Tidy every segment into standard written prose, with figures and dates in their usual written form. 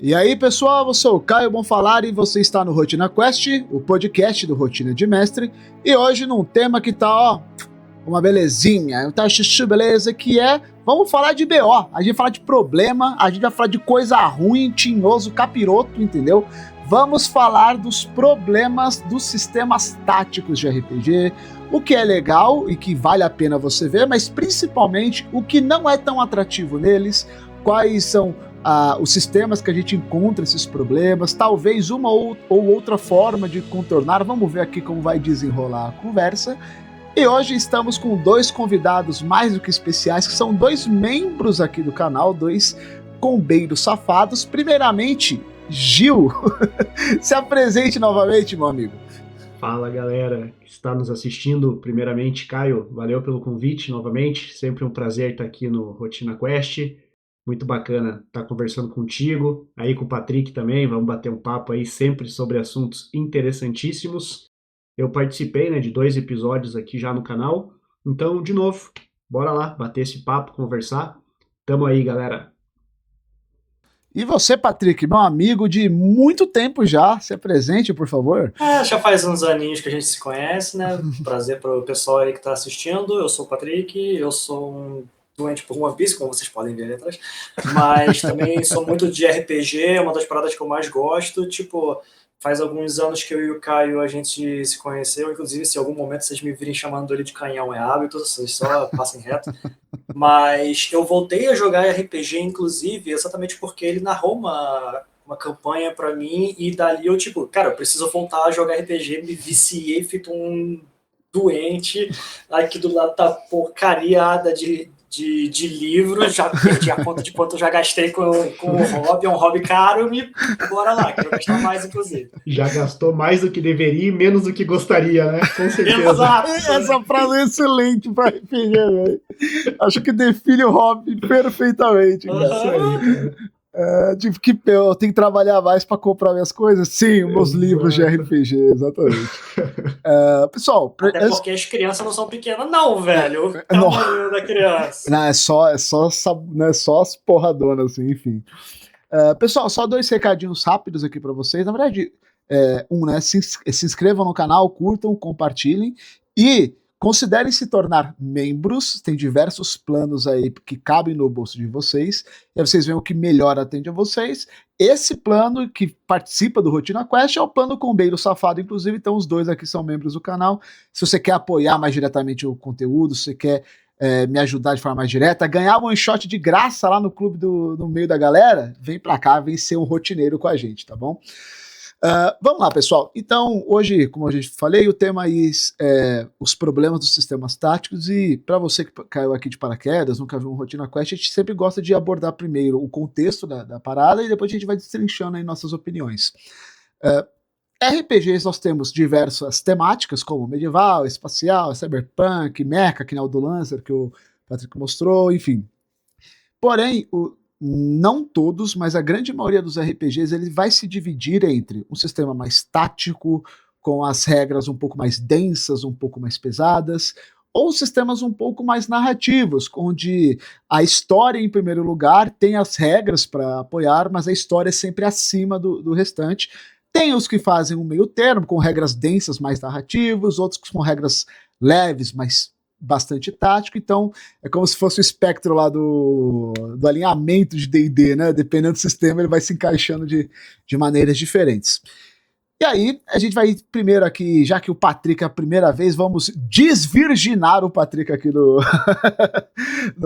E aí, pessoal, eu sou o Caio Bom Falar e você está no Rotina Quest, o podcast do Rotina de Mestre, e hoje num tema que tá, ó, uma belezinha, tá chuchu beleza, que é, vamos falar de BO, a gente vai falar de problema, a gente vai falar de coisa ruim, tinhoso, capiroto, entendeu? Vamos falar dos problemas dos sistemas táticos de RPG, o que é legal e que vale a pena você ver, mas principalmente o que não é tão atrativo neles, quais são os sistemas que a gente encontra esses problemas, talvez uma ou outra forma de contornar. Vamos ver aqui como vai desenrolar a conversa. E hoje estamos com dois convidados mais do que especiais, que são dois membros aqui do canal, dois combeiros safados. Primeiramente, Gil, se apresente novamente, meu amigo. Fala, galera que está nos assistindo. Primeiramente, Caio, valeu pelo convite novamente. Sempre um prazer estar aqui no Rotina Quest. Muito bacana estar conversando contigo, aí com o Patrick também. Vamos bater um papo aí sempre sobre assuntos interessantíssimos. Eu participei, né, de 2 episódios aqui já no canal. Então, de novo, bora lá bater esse papo, conversar. Tamo aí, galera. E você, Patrick, meu amigo de muito tempo já, se apresente, por favor. Já faz uns aninhos que a gente se conhece, né? Prazer para o pessoal aí que está assistindo. Eu sou o Patrick, eu sou um doente por One Piece, como vocês podem ver ali atrás. Mas também sou muito de RPG, é uma das paradas que eu mais gosto. Tipo, faz alguns anos que eu e o Caio a gente se conheceu. Inclusive, se em algum momento vocês me virem chamando ele de canhão, é hábito, vocês só passem reto. Mas eu voltei a jogar RPG, inclusive, exatamente porque ele narrou uma campanha pra mim, e dali eu, tipo, cara, eu preciso voltar a jogar RPG, me viciei, feito um doente, aqui do lado tá porcariada de livros, já perdi a conta de quanto eu já gastei com o hobby, é um hobby caro, e bora lá, quero gastar mais, inclusive. Já gastou mais do que deveria e menos do que gostaria, né? Com certeza. Exato! Essa frase é excelente pra RPG, velho. Acho que define o hobby perfeitamente. Cara. Isso aí, cara. Tipo, que eu tenho que trabalhar mais pra comprar minhas coisas? Sim, meus livros de RPG, exatamente. Pessoal, até porque as crianças não são pequenas, não, velho. O tamanho da criança. Não, é só as porradonas, assim, enfim. Pessoal, só 2 recadinhos rápidos aqui pra vocês. Na verdade, né? Se inscrevam no canal, curtam, compartilhem e considerem se tornar membros. Tem diversos planos aí que cabem no bolso de vocês. E aí vocês veem o que melhor atende a vocês. Esse plano que participa do Rotina Quest é o plano Combeiro Safado, inclusive. Então os dois aqui são membros do canal. Se você quer apoiar mais diretamente o conteúdo, se você quer me ajudar de forma mais direta, ganhar um one shot de graça lá no clube no meio da galera, vem pra cá, vem ser um rotineiro com a gente, tá bom? Vamos lá, pessoal. Então, hoje, como a gente falei, o tema aí é os problemas dos sistemas táticos. E para você que caiu aqui de paraquedas, nunca viu um Rotina Quest, a gente sempre gosta de abordar primeiro o contexto da parada e depois a gente vai destrinchando aí nossas opiniões. RPGs nós temos diversas temáticas, como medieval, espacial, cyberpunk, mecha, que é o do Lancer, que o Patrick mostrou, enfim. Porém, não todos, mas a grande maioria dos RPGs ele vai se dividir entre um sistema mais tático, com as regras um pouco mais densas, um pouco mais pesadas, ou sistemas um pouco mais narrativos, onde a história, em primeiro lugar, tem as regras para apoiar, mas a história é sempre acima do restante. Tem os que fazem um meio termo, com regras densas mais narrativos, outros com regras leves, mas bastante tático. Então é como se fosse o espectro lá do alinhamento de D&D, né? Dependendo do sistema, ele vai se encaixando de maneiras diferentes. E aí, a gente vai primeiro aqui, já que o Patrick é a primeira vez, vamos desvirginar o Patrick aqui no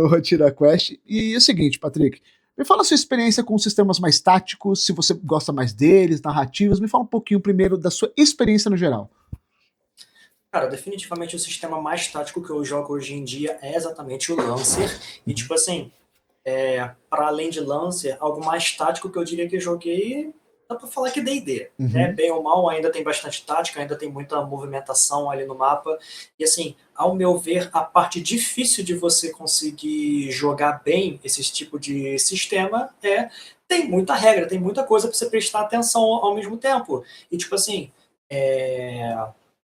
Rotina Quest. E é o seguinte, Patrick, me fala a sua experiência com sistemas mais táticos, se você gosta mais deles, narrativos. Me fala um pouquinho primeiro da sua experiência no geral. Cara, definitivamente o sistema mais tático que eu jogo hoje em dia é exatamente o Lancer. E, tipo assim, para além de Lancer, algo mais tático que eu diria que eu joguei, dá pra falar que D&D. Né? Bem ou mal, ainda tem bastante tática, ainda tem muita movimentação ali no mapa. E, assim, ao meu ver, a parte difícil de você conseguir jogar bem esse tipo de sistema tem muita regra, tem muita coisa pra você prestar atenção ao mesmo tempo. E, tipo assim,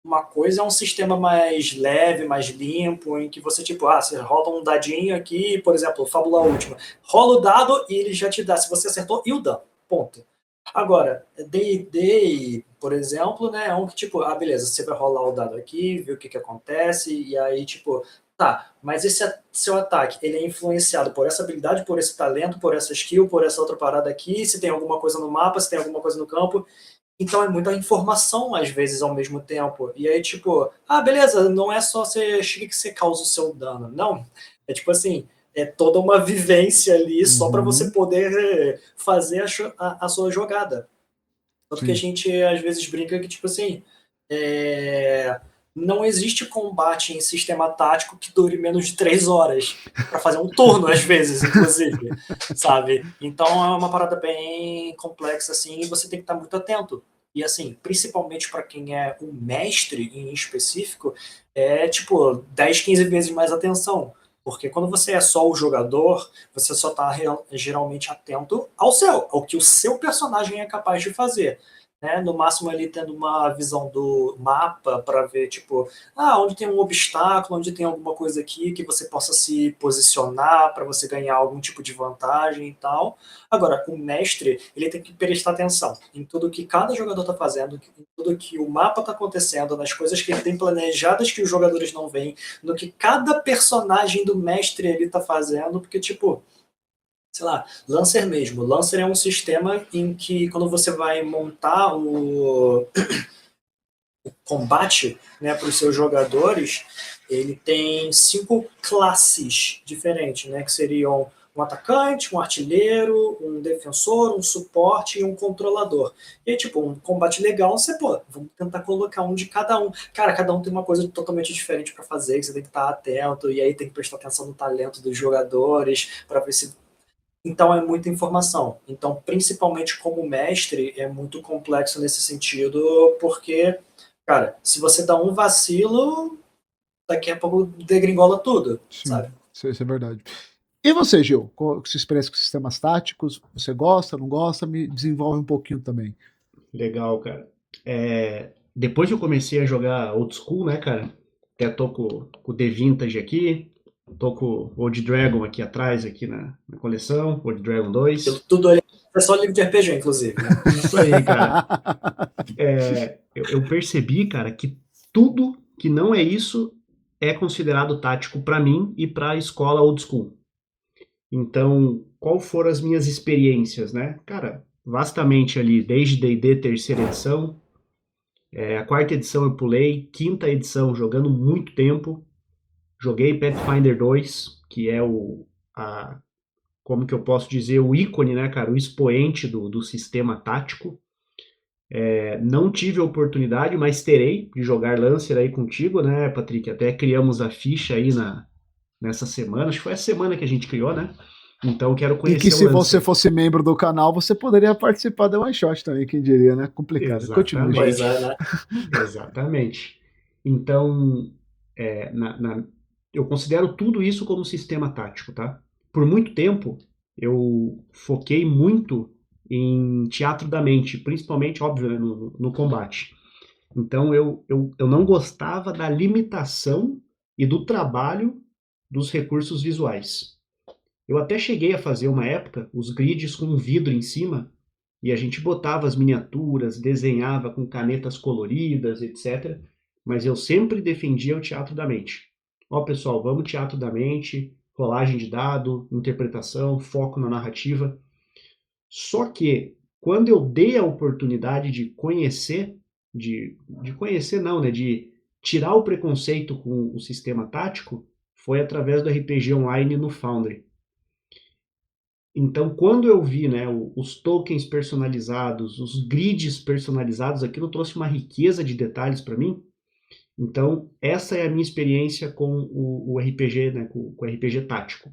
uma coisa é um sistema mais leve, mais limpo, em que você, tipo, você rola um dadinho aqui, por exemplo, Fábula Última. Rola o dado e ele já te dá, se você acertou, e o dano. ponto. Agora, D&D, por exemplo, né, é um que, tipo, beleza, você vai rolar o dado aqui, ver o que acontece, e aí, tipo, tá, mas esse seu ataque, ele é influenciado por essa habilidade, por esse talento, por essa skill, por essa outra parada aqui, se tem alguma coisa no mapa, se tem alguma coisa no campo. Então é muita informação, às vezes, ao mesmo tempo. E aí, tipo, beleza, não é só você chega que você causa o seu dano. Não. É tipo assim, é toda uma vivência ali só para você poder fazer a sua jogada. Tanto que a gente, às vezes, brinca que, tipo assim, não existe combate em sistema tático que dure menos de 3 horas. Para fazer um turno, às vezes, inclusive. Sabe? Então é uma parada bem complexa, assim, e você tem que estar muito atento. E, assim, principalmente para quem é um mestre em específico, tipo, 10, 15 vezes mais atenção. Porque quando você é só o jogador, você só está geralmente atento ao que o seu personagem é capaz de fazer. Né? No máximo ali tendo uma visão do mapa para ver, tipo, onde tem um obstáculo, onde tem alguma coisa aqui que você possa se posicionar para você ganhar algum tipo de vantagem e tal. Agora, o mestre, ele tem que prestar atenção em tudo que cada jogador está fazendo, em tudo que o mapa está acontecendo, nas coisas que ele tem planejadas que os jogadores não veem, no que cada personagem do mestre ele está fazendo, porque, tipo, sei lá, Lancer mesmo. Lancer é um sistema em que quando você vai montar o combate, né, para os seus jogadores, ele tem 5 classes diferentes, né, que seriam um atacante, um artilheiro, um defensor, um suporte e um controlador. E aí, tipo, um combate legal, vamos tentar colocar um de cada um. Cara, cada um tem uma coisa totalmente diferente para fazer, que você tem que estar atento, e aí tem que prestar atenção no talento dos jogadores, para ver se. Então é muita informação. Então, principalmente como mestre, é muito complexo nesse sentido, porque, cara, se você dá um vacilo, daqui a pouco degringola tudo, Sim, sabe? isso é verdade. E você, Gil? Qual a sua experiência com sistemas táticos? Você gosta, não gosta? Me desenvolve um pouquinho também. Legal, cara. Depois que eu comecei a jogar old school, né, cara? Até tô com o The Vintage aqui, tô com o Old Dragon aqui atrás, aqui na coleção, Old Dragon 2. Tudo ali é só livro de RPG, inclusive, né? Isso aí, cara. Eu percebi, cara, que tudo que não é isso é considerado tático para mim e para a escola old school. Então, qual foram as minhas experiências, né? Cara, vastamente ali, desde D&D terceira edição, a quarta edição eu pulei, quinta edição jogando muito tempo, joguei Pathfinder 2, que é como que eu posso dizer, o ícone, né, cara, o expoente do sistema tático. Não tive a oportunidade, mas terei de jogar Lancer aí contigo, né, Patrick? Até criamos a ficha aí nessa semana, acho que foi a semana que a gente criou, né? Então quero conhecer e que se o Lancer. você fosse membro do canal, você poderia participar da One Shot também, quem diria, né? Complicado. Continue. Pois é, né? Exatamente. Então, eu considero tudo isso como sistema tático, tá? Por muito tempo, eu foquei muito em teatro da mente, principalmente, óbvio, né, no combate. Então, eu não gostava da limitação e do trabalho dos recursos visuais. Eu até cheguei a fazer uma época os grids com um vidro em cima e a gente botava as miniaturas, desenhava com canetas coloridas, etc. Mas eu sempre defendia o teatro da mente. Ó, pessoal, vamos teatro da mente, rolagem de dado, interpretação, foco na narrativa. Só que quando eu dei a oportunidade de conhecer, de conhecer não, né, de tirar o preconceito com o sistema tático, foi através do RPG Online no Foundry. Então, quando eu vi, né, os tokens personalizados, os grids personalizados, aquilo trouxe uma riqueza de detalhes para mim. Então, essa é a minha experiência com o RPG, né, com o RPG tático.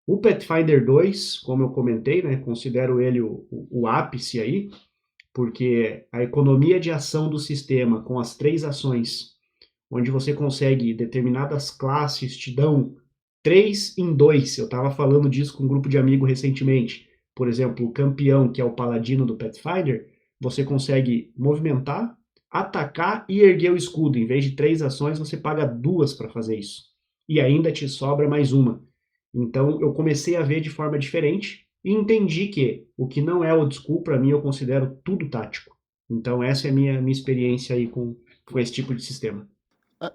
O Pathfinder 2, como eu comentei, né, considero ele o ápice aí, porque a economia de ação do sistema com as 3 ações, onde você consegue determinadas classes te dão 3 em 2. Eu estava falando disso com um grupo de amigos recentemente. Por exemplo, o campeão, que é o paladino do Pathfinder, você consegue movimentar, atacar e erguer o escudo. Em vez de 3 ações, você paga 2 para fazer isso. E ainda te sobra mais uma. Então eu comecei a ver de forma diferente e entendi que o que não é old school, para mim, eu considero tudo tático. Então, essa é a minha experiência aí com esse tipo de sistema.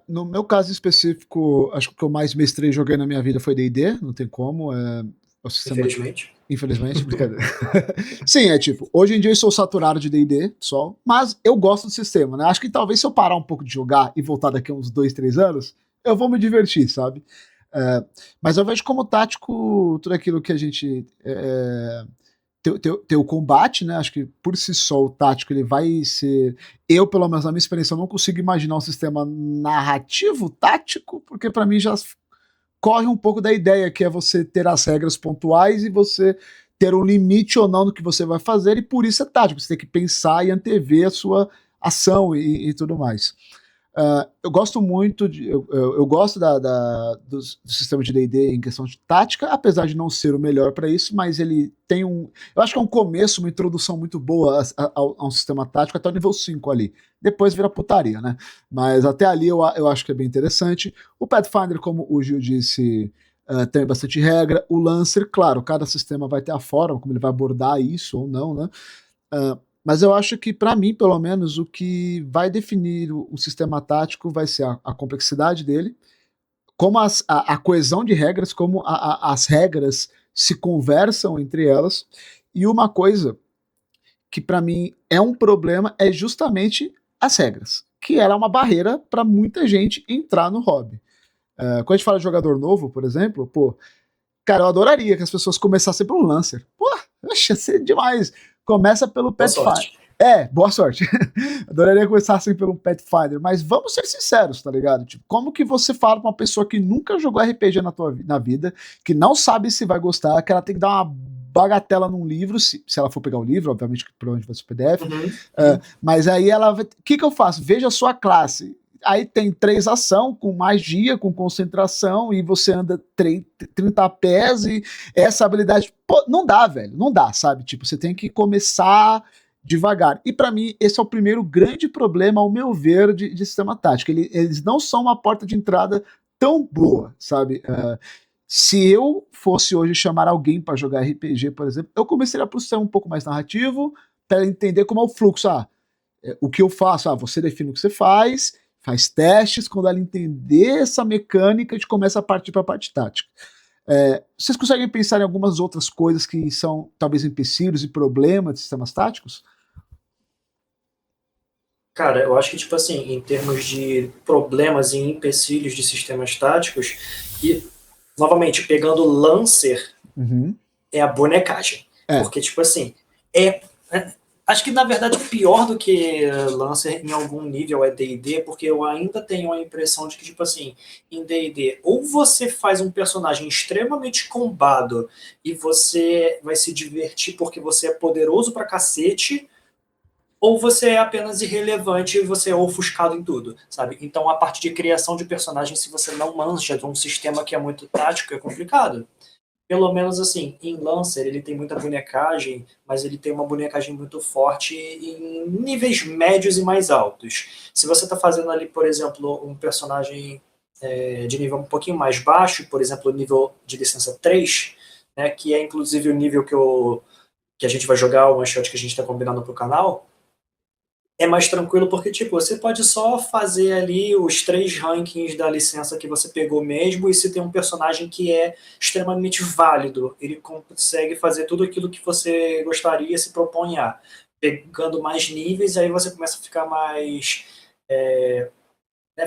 No meu caso específico, acho que o que eu mais mestrei e joguei na minha vida foi D&D, não tem como, é o sistema... Infelizmente. Infelizmente, brincadeira. Sim, é tipo, hoje em dia eu sou saturado de D&D, só, mas eu gosto do sistema, né? Acho que talvez se eu parar um pouco de jogar e voltar daqui a uns 2, 3 anos, eu vou me divertir, sabe? Mas eu vejo como tático tudo aquilo que a gente... ter o combate, né? Acho que por si só o tático ele vai ser. Eu, pelo menos na minha experiência, eu não consigo imaginar um sistema narrativo tático, porque para mim já corre um pouco da ideia que é você ter as regras pontuais e você ter um limite ou não no que você vai fazer, e por isso é tático. Você tem que pensar e antever a sua ação e tudo mais. Eu gosto muito eu gosto do sistema de D&D em questão de tática, apesar de não ser o melhor para isso, mas ele tem eu acho que é um começo, uma introdução muito boa a um sistema tático até o nível 5 ali. Depois vira putaria, né? Mas até ali eu acho que é bem interessante. O Pathfinder, como o Gil disse, tem bastante regra. O Lancer, claro, cada sistema vai ter a forma como ele vai abordar isso ou não, né? Mas eu acho que, para mim, pelo menos, o que vai definir o sistema tático vai ser a complexidade dele, como a coesão de regras, como as regras se conversam entre elas. E uma coisa que, para mim, é um problema é justamente as regras, que era uma barreira para muita gente entrar no hobby. Quando a gente fala de jogador novo, por exemplo, pô, cara, eu adoraria que as pessoas começassem pelo Lancer. Pô, ia ser demais. Começa pelo Pathfinder. Boa sorte. Adoraria começar assim pelo Pathfinder, mas vamos ser sinceros, tá ligado? Tipo, como que você fala pra uma pessoa que nunca jogou RPG na vida, que não sabe se vai gostar, que ela tem que dar uma bagatela num livro, se ela for pegar o livro, obviamente que provavelmente vai ser PDF, mas aí ela vai... O que eu faço? Veja a sua classe. Aí tem 3 ação, com magia, com concentração, e você anda 30 pés, e essa habilidade... Pô, não dá, velho, não dá, sabe? Tipo, você tem que começar devagar. E para mim, esse é o primeiro grande problema, ao meu ver, de sistema tático. Eles não são uma porta de entrada tão boa, sabe? Se eu fosse hoje chamar alguém para jogar RPG, por exemplo, eu começaria por ser um pouco mais narrativo, para entender como é o fluxo. O que eu faço? Você define o que você faz testes, quando ela entender essa mecânica, a gente começa a partir para a parte tática. Vocês conseguem pensar em algumas outras coisas que são talvez empecilhos e problemas de sistemas táticos? Cara, eu acho que, tipo assim, em termos de problemas e empecilhos de sistemas táticos, e, novamente, pegando o Lancer, é a bonecagem. Porque, tipo assim, acho que, na verdade, pior do que Lancer em algum nível é D&D, porque eu ainda tenho a impressão de que, tipo assim, em D&D, ou você faz um personagem extremamente combado e você vai se divertir porque você é poderoso pra cacete, ou você é apenas irrelevante e você é ofuscado em tudo, sabe? Então, a parte de criação de personagem, se você não manja de um sistema que é muito tático, é complicado. Pelo menos, assim, em Lancer, ele tem muita bonecagem, mas ele tem uma bonecagem muito forte em níveis médios e mais altos. Se você está fazendo ali, por exemplo, um personagem de nível um pouquinho mais baixo, por exemplo, o nível de licença 3, né, que é inclusive o nível que a gente vai jogar, o one-shot que a gente está combinando para o canal, é mais tranquilo porque, tipo, você pode só fazer ali os 3 rankings da licença que você pegou mesmo, e se tem um personagem que é extremamente válido, ele consegue fazer tudo aquilo que você gostaria, se propõe a. Pegando mais níveis, aí você começa a ficar mais...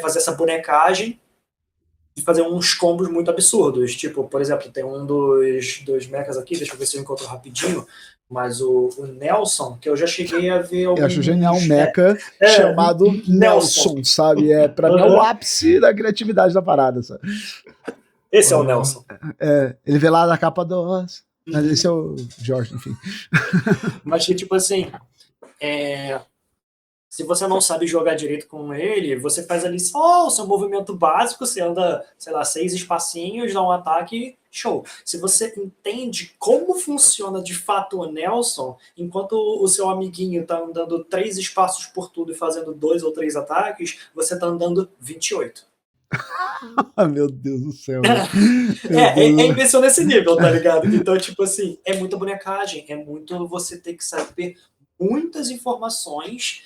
fazer essa bonecagem e fazer uns combos muito absurdos. Tipo, por exemplo, tem um dos mechas aqui, deixa eu ver se eu encontro rapidinho, mas o Nelson, que eu já cheguei a ver alguns... Eu acho genial um mecha chamado Nelson, sabe? Pra mim é o ápice da criatividade da parada, sabe? Esse é o Nelson. Ele vê lá na capa do Oz, mas esse é o Jorge, enfim. Mas que, tipo assim, se você não sabe jogar direito com ele, você faz ali só o seu movimento básico, você anda, sei lá, 6 espacinhos, dá um ataque, show. Se você entende como funciona de fato o Nelson, enquanto o seu amiguinho tá andando 3 espaços por tudo e fazendo 2 ou 3 ataques, você tá andando 28. Ah, meu Deus do céu. Meu É Deus. invenção nesse nível, tá ligado? Então, tipo assim, é muita bonecagem, é muito você ter que saber muitas informações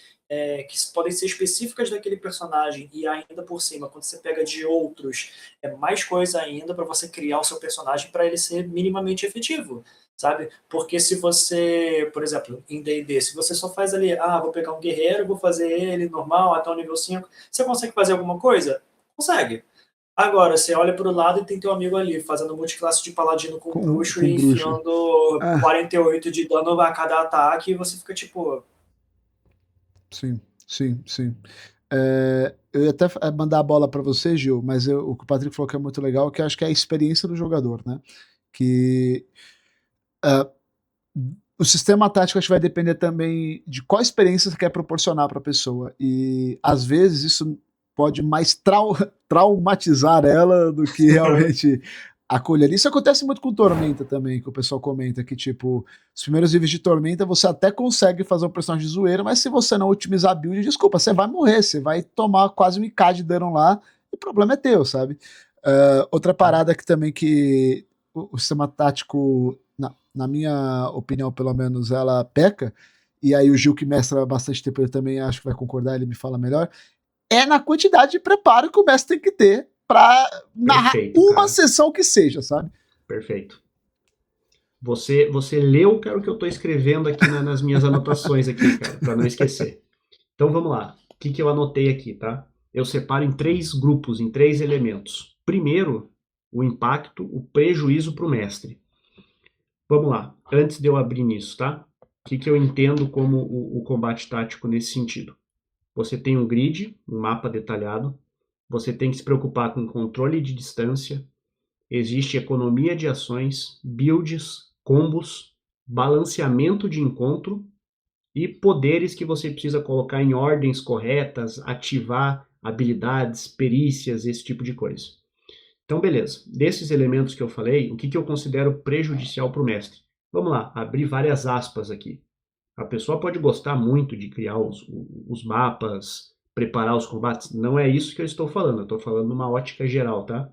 que podem ser específicas daquele personagem e ainda por cima, quando você pega de outros, é mais coisa ainda para você criar o seu personagem para ele ser minimamente efetivo, sabe? Porque se você, por exemplo, em D&D, se você só faz ali, vou pegar um guerreiro, vou fazer ele normal até o nível 5, você consegue fazer alguma coisa? Consegue. Agora, você olha para o lado e tem teu amigo ali, fazendo multiclasse de paladino com bruxo Com e bruxo. enfiando Ah, 48 de dano a cada ataque, e você fica tipo. sim, sim, sim. Eu ia até mandar a bola para você, Gil, mas o que o Patrick falou que é muito legal, que eu acho que é a experiência do jogador, né? Que ah, o sistema tático acho que vai depender também de qual experiência você quer proporcionar para a pessoa. E às vezes isso pode mais traumatizar ela do que realmente acolher. Isso acontece muito com Tormenta também, que o pessoal comenta que, tipo, os primeiros níveis de Tormenta você até consegue fazer um personagem de zoeira, mas se você não otimizar a build, desculpa, você vai morrer, você vai tomar quase um IK de dano lá, e o problema é teu, sabe? Outra parada que também que o sistema tático na minha opinião, pelo menos, ela peca, e aí o Gil, que mestra há bastante tempo, ele também acho que vai concordar, ele me fala melhor, é na quantidade de preparo que o mestre tem que ter para narrar Perfeito, uma cara. sessão que seja, sabe? Perfeito. Você leu, cara, o que eu estou escrevendo aqui nas minhas anotações aqui, cara, para não esquecer. Então vamos lá. O que eu anotei aqui, tá? Eu separo em 3 grupos, em 3 elementos. Primeiro, o impacto, o prejuízo para o mestre. Vamos lá. Antes de eu abrir nisso, tá? O que eu entendo como o combate tático nesse sentido? Você tem um grid, um mapa detalhado. Você tem que se preocupar com controle de distância. Existe economia de ações, builds, combos, balanceamento de encontro e poderes que você precisa colocar em ordens corretas, ativar habilidades, perícias, esse tipo de coisa. Então, beleza. Desses elementos que eu falei, o que eu considero prejudicial para o mestre? Vamos lá, abrir várias aspas aqui. A pessoa pode gostar muito de criar os mapas, preparar os combates. Não é isso que eu estou falando. Eu estou falando numa ótica geral, tá?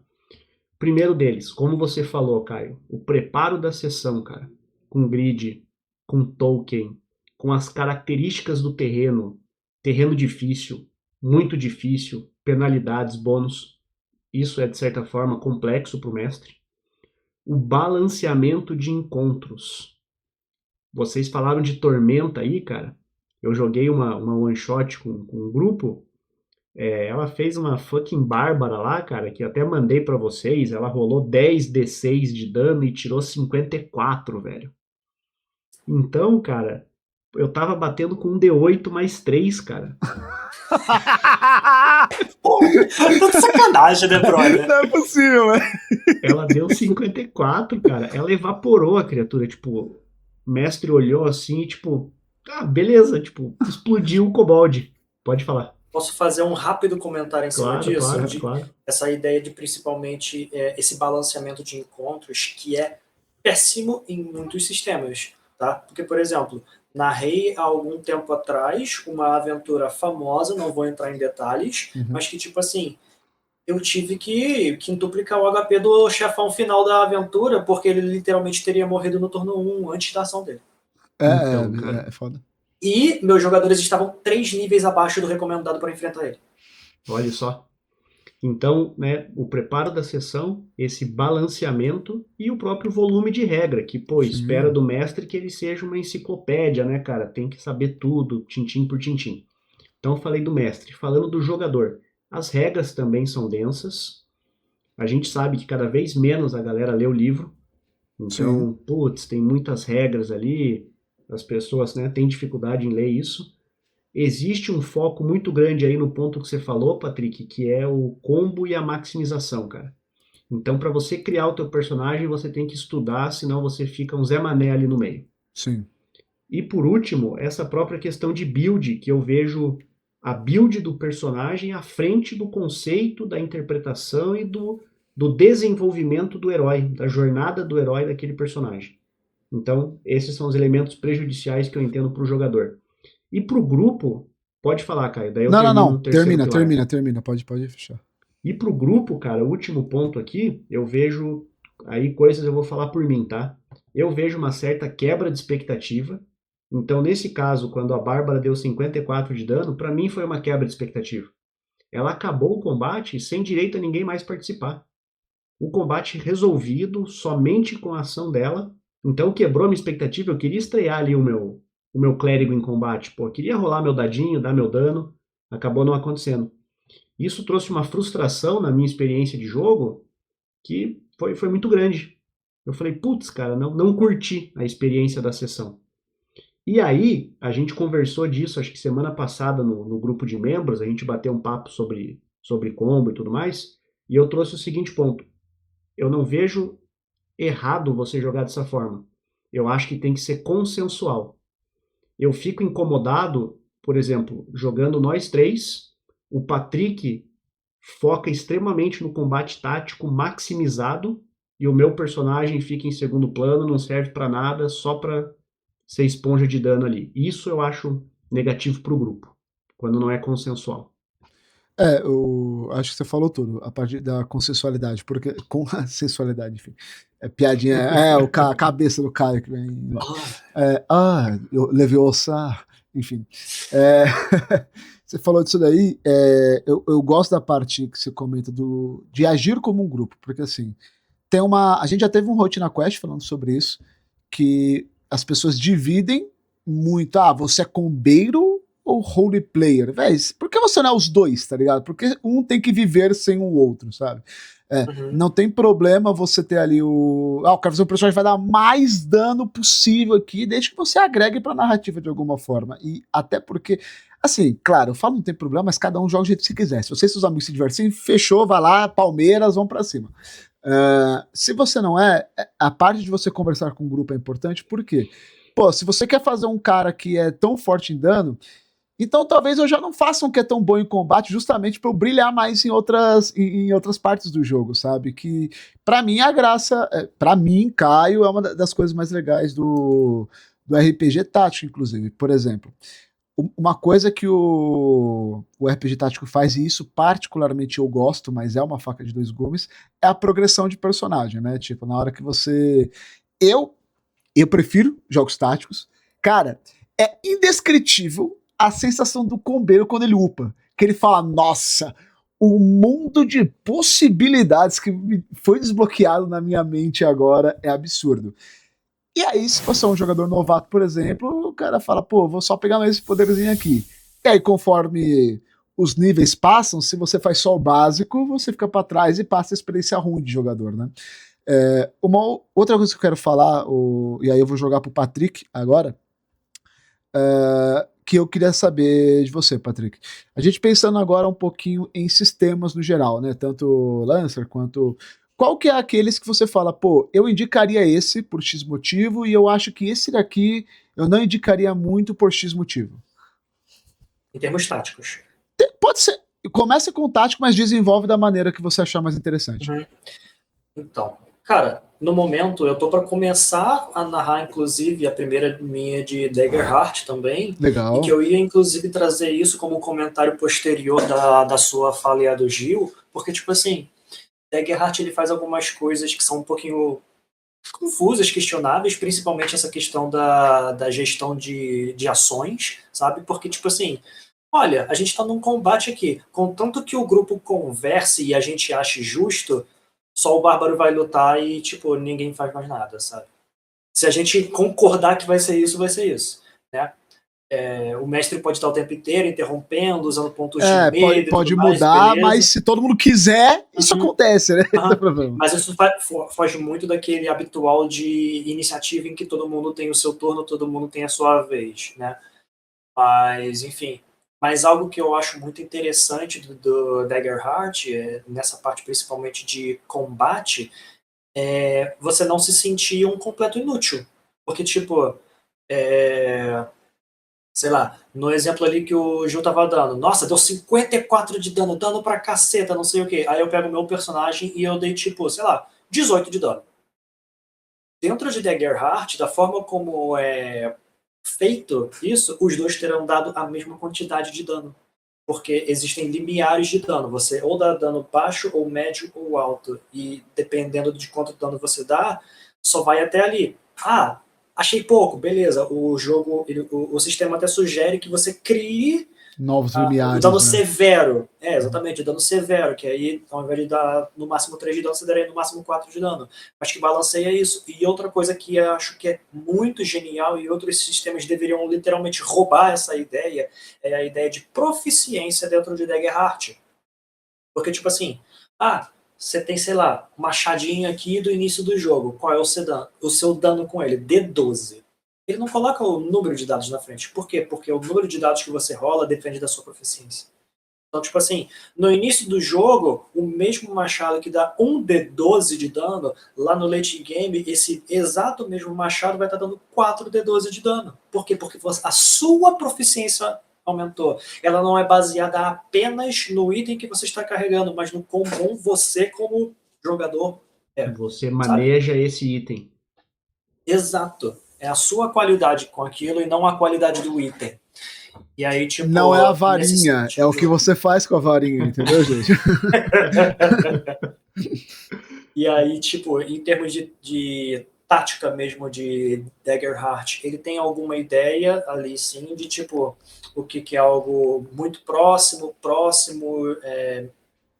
Primeiro deles, como você falou, Caio, o preparo da sessão, cara, com grid, com token, com as características do terreno, terreno difícil, penalidades, bônus. Isso é, de certa forma, complexo para o mestre. O balanceamento de encontros. Vocês falaram de Tormenta aí, cara. Eu joguei uma one shot com um grupo. Ela fez uma fucking Bárbara lá, cara, que eu até mandei pra vocês. Ela rolou 10 d6 de dano e tirou 54, velho. Então, cara, eu tava batendo com um D8 mais 3, cara. Pô, tá de sacanagem, né, brother? Não é possível, velho. Ela deu 54, cara. Ela evaporou a criatura. Tipo, o mestre olhou assim e, tipo, beleza. Tipo, explodiu o kobold. Pode falar. Posso fazer um rápido comentário em cima Claro, disso? claro, claro. Essa ideia de principalmente esse balanceamento de encontros que é péssimo em muitos sistemas, tá? Porque, por exemplo, narrei há algum tempo atrás uma aventura famosa, não vou entrar em detalhes, mas que, tipo assim, eu tive que quintuplicar o HP do chefão final da aventura, porque ele literalmente teria morrido no turno 1, antes da ação dele. Então, cara. É foda. E meus jogadores estavam 3 níveis abaixo do recomendado para enfrentar ele. Olha só. Então, né, o preparo da sessão, esse balanceamento e o próprio volume de regra, que, pô, espera do mestre que ele seja uma enciclopédia, né, cara? Tem que saber tudo, tintim por tintim. Então, eu falei do mestre. Falando do jogador, as regras também são densas. A gente sabe que cada vez menos a galera lê o livro. Sim. Então, putz, tem muitas regras ali, as pessoas, né, têm dificuldade em ler isso. Existe um foco muito grande aí no ponto que você falou, Patrick, que é o combo e a maximização, cara. Então, para você criar o teu personagem, você tem que estudar, senão você fica um Zé Mané ali no meio. Sim. E por último, essa própria questão de build, que eu vejo a build do personagem à frente do conceito, da interpretação e do desenvolvimento do herói, da jornada do herói daquele personagem. Então, esses são os elementos prejudiciais que eu entendo para o jogador. E para o grupo, pode falar, Caio, daí eu termino Não. no terceiro pilar. Termina. Pode fechar. E pro grupo, cara, o último ponto aqui, eu vejo aí coisas, eu vou falar por mim, tá? Eu vejo uma certa quebra de expectativa. Então, nesse caso, quando a Bárbara deu 54 de dano, pra mim foi uma quebra de expectativa. Ela acabou o combate sem direito a ninguém mais participar. O combate resolvido somente com a ação dela. Então quebrou a minha expectativa. Eu queria estrear ali o meu clérigo em combate. Pô, eu queria rolar meu dadinho, dar meu dano. Acabou não acontecendo. Isso trouxe uma frustração na minha experiência de jogo que foi muito grande. Eu falei, putz, cara, não curti a experiência da sessão. E aí, a gente conversou disso, acho que semana passada no grupo de membros, a gente bateu um papo sobre combo e tudo mais, e eu trouxe o seguinte ponto. Eu não vejo errado você jogar dessa forma. Eu acho que tem que ser consensual. Eu fico incomodado, por exemplo, jogando nós três, o Patrick foca extremamente no combate tático maximizado e o meu personagem fica em segundo plano, não serve para nada, só para ser esponja de dano ali. Isso eu acho negativo para o grupo, quando não é consensual. Eu acho que você falou tudo, a partir da consensualidade, porque com a sensualidade, enfim. É piadinha, a cabeça do Caio que vem lá. Leviosa, enfim. Você falou disso daí, eu gosto da parte que você comenta de agir como um grupo, porque assim, a gente já teve um Rotina Quest falando sobre isso, que as pessoas dividem muito, você é combeiro ou role player? Véi, por que você não é os dois, tá ligado? Porque um tem que viver sem o outro, sabe? Não tem problema você ter ali eu quero fazer um personagem que vai dar mais dano possível aqui, desde que você agregue pra narrativa de alguma forma. E até porque, assim, claro, eu falo não tem problema, mas cada um joga do jeito que você quiser. Se você e seus amigos se divertirem, fechou, vai lá, Palmeiras, vão pra cima. Se você não a parte de você conversar com o grupo é importante, porque, pô, se você quer fazer um cara que é tão forte em dano, então talvez eu já não faça um que é tão bom em combate, justamente para eu brilhar mais em outras partes do jogo, sabe? Que para mim a graça, para mim, Caio, é uma das coisas mais legais do RPG tático, inclusive. Por exemplo, uma coisa que o RPG tático faz, e isso particularmente eu gosto, mas é uma faca de dois gumes, é a progressão de personagem, né? Tipo, na hora que você. Eu, eu prefiro jogos táticos. Cara, é indescritível a sensação do combeiro quando ele upa. Que ele fala, nossa, o mundo de possibilidades que foi desbloqueado na minha mente agora é absurdo. E aí, se você é um jogador novato, por exemplo, o cara fala, pô, vou só pegar mais esse poderzinho aqui. E aí, conforme os níveis passam, se você faz só o básico, você fica para trás e passa a experiência ruim de jogador, né? Uma outra coisa que eu quero falar, e aí eu vou jogar pro Patrick agora, que eu queria saber de você, Patrick. A gente pensando agora um pouquinho em sistemas no geral, né? Tanto Lancer quanto. Qual que é aqueles que você fala, pô, eu indicaria esse por X motivo e eu acho que esse daqui eu não indicaria muito por X motivo? Em termos táticos. Pode ser. Começa com o tático, mas desenvolve da maneira que você achar mais interessante. Então, cara, no momento eu tô para começar a narrar, inclusive, a primeira minha de Daggerheart também. Legal. E que eu ia, inclusive, trazer isso como um comentário posterior da sua fala e a do Gil, porque, tipo assim, Daggerheart ele faz algumas coisas que são um pouquinho confusas, questionáveis, principalmente essa questão da gestão de ações, sabe? Porque, tipo assim, olha, a gente está num combate aqui, contanto que o grupo converse e a gente ache justo, só o bárbaro vai lutar e, tipo, ninguém faz mais nada, sabe? Se a gente concordar que vai ser isso, né? O mestre pode estar o tempo inteiro interrompendo, usando pontos de medo pode mais, mudar, beleza. Mas se todo mundo quiser, isso acontece, né? Mas isso foge muito daquele habitual de iniciativa em que todo mundo tem o seu turno, todo mundo tem a sua vez, né? Mas, enfim. Mas algo que eu acho muito interessante do Daggerheart, nessa parte principalmente de combate, é você não se sentir um completo inútil. Porque, tipo, sei lá, no exemplo ali que o Gil tava dando, nossa, deu 54 de dano pra caceta, não sei o que. Aí eu pego o meu personagem e eu dei, tipo, sei lá, 18 de dano. Dentro de Daggerheart, da forma como é feito isso, os dois terão dado a mesma quantidade de dano. porque existem limiares de dano. Você ou dá dano baixo, ou médio, ou alto. E dependendo de quanto dano você dá, só vai até ali. Ah, achei pouco, beleza. O jogo, o sistema até sugere que você crie Novos o limiares, dano né? severo. Exatamente, o dano severo, que aí, ao invés de dar no máximo 3 de dano, você daria no máximo 4 de dano. Mas que balanceia isso. E outra coisa que eu acho que é muito genial, e outros sistemas deveriam literalmente roubar essa ideia, é a ideia de proficiência dentro de Daggerheart. Porque, tipo assim, você tem, sei lá, um machadinho aqui do início do jogo. Qual é o seu dano com ele? D12. Ele não coloca o número de dados na frente. Por quê? Porque o número de dados que você rola depende da sua proficiência. Então, tipo assim, no início do jogo, o mesmo machado que dá 1d12 de dano, lá no late game, esse exato mesmo machado vai estar dando 4d12 de dano. Por quê? Porque a sua proficiência aumentou. Ela não é baseada apenas no item que você está carregando, mas no quão bom você, como jogador, é. Você maneja esse item. Exato. É a sua qualidade com aquilo e não a qualidade do item. E aí, tipo, não é a varinha, é o que você faz com a varinha, entendeu, gente? E aí, tipo, em termos de tática mesmo de Daggerheart, ele tem alguma ideia ali, sim, de tipo, o que é algo muito próximo,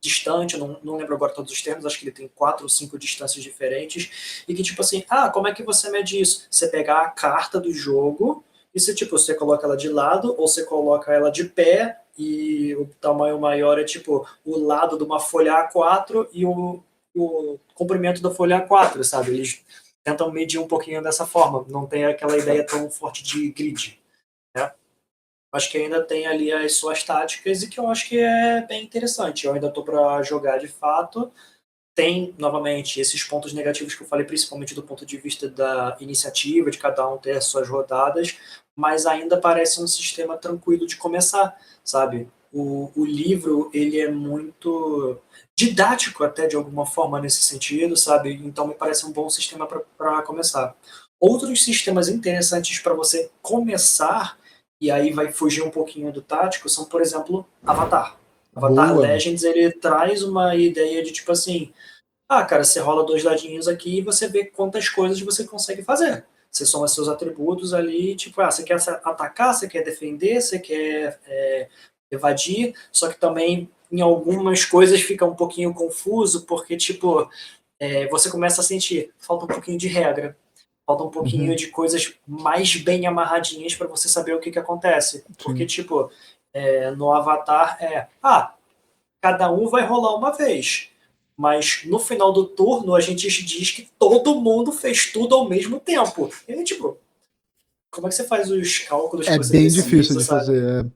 distante, não lembro agora todos os termos, acho que ele tem 4 ou 5 distâncias diferentes, e que tipo assim, como é que você mede isso? Você pegar a carta do jogo, e você coloca ela de lado, ou você coloca ela de pé, e o tamanho maior é tipo o lado de uma folha A4 e o comprimento da folha A4, sabe? Eles tentam medir um pouquinho dessa forma, não tem aquela ideia tão forte de grid, né? Acho que ainda tem ali as suas táticas e que eu acho que é bem interessante. Eu ainda estou para jogar de fato. Tem, novamente, esses pontos negativos que eu falei, principalmente do ponto de vista da iniciativa, de cada um ter as suas rodadas, mas ainda parece um sistema tranquilo de começar, sabe? O livro, ele é muito didático até de alguma forma nesse sentido, sabe? Então me parece um bom sistema para começar. Outros sistemas interessantes para você começar, e aí vai fugir um pouquinho do tático, são, por exemplo, Avatar. Avatar Boa. Legends, ele traz uma ideia de tipo assim, cara, você rola 2 dadinhos aqui e você vê quantas coisas você consegue fazer. Você soma seus atributos ali, tipo, você quer atacar, você quer defender, você quer evadir, só que também em algumas coisas fica um pouquinho confuso, porque, tipo, você começa a sentir, falta um pouquinho de regra, falta um pouquinho de coisas mais bem amarradinhas para você saber o que acontece. Porque, tipo, no Avatar cada um vai rolar uma vez. Mas no final do turno a gente diz que todo mundo fez tudo ao mesmo tempo. E aí, tipo, como é que você faz os cálculos que você bem precisa, difícil de sabe? fazer.